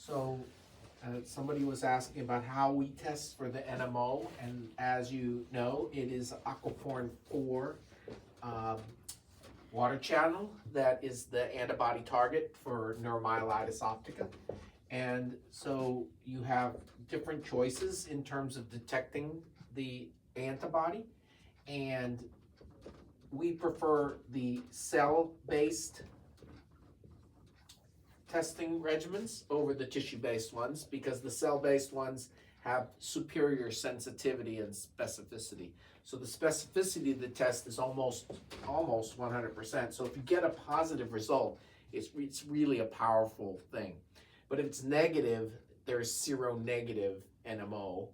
So somebody was asking about how we test for the NMO, and as you know, it is AQP4 water channel that is the antibody target for neuromyelitis optica. And so you have different choices in terms of detecting the antibody, and we prefer the cell-based testing regimens over the tissue-based ones because the cell-based ones have superior sensitivity and specificity. So the specificity of the test is almost 100%. So if you get a positive result, it's really a powerful thing. But if it's negative, there's seronegative NMO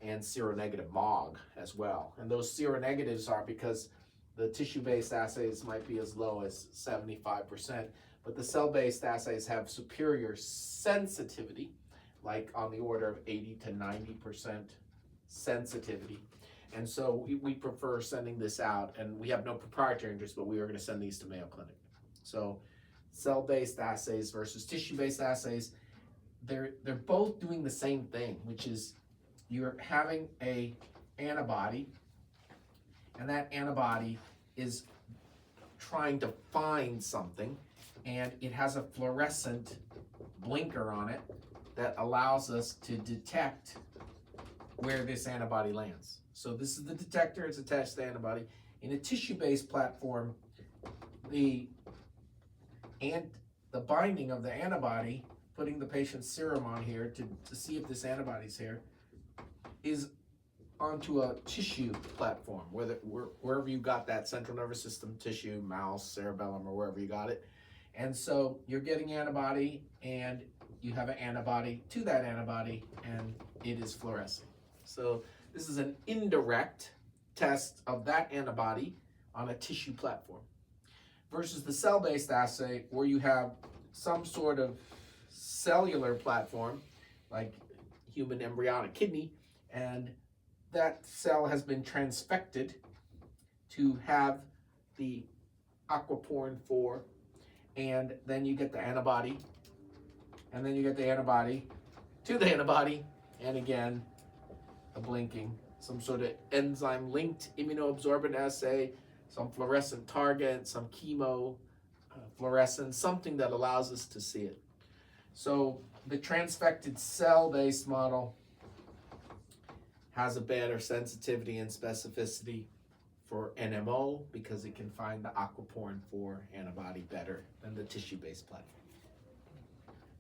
and seronegative MOG as well. And those seronegatives are because the tissue-based assays might be as low as 75%, but the cell-based assays have superior sensitivity, like on the order of 80 to 90% sensitivity. And so we prefer sending this out, and we have no proprietary interest, but we are going to send these to Mayo Clinic. So cell-based assays versus tissue-based assays, they're both doing the same thing, which is you're having a antibody, and that antibody is trying to find something, and it has a fluorescent blinker on it that allows us to detect where this antibody lands. So this is the detector, it's attached to the antibody. In a tissue-based platform, the binding of the antibody, putting the patient's serum on here to see if this antibody's here, is onto a tissue platform, wherever you got that central nervous system tissue, mouse, cerebellum, or wherever you got it. And so you're getting antibody, and you have an antibody to that antibody, and it is fluorescing. So this is an indirect test of that antibody on a tissue platform versus the cell-based assay where you have some sort of cellular platform like human embryonic kidney, and that cell has been transfected to have the aquaporin-4, and then you get the antibody, and then you get the antibody to the antibody, and again, a blinking, some sort of enzyme-linked immunoabsorbent assay, some fluorescent target, some chemo fluorescence, something that allows us to see it. So the transfected cell-based model has a better sensitivity and specificity for NMO because it can find the aquaporin-4 antibody better than the tissue-based platform.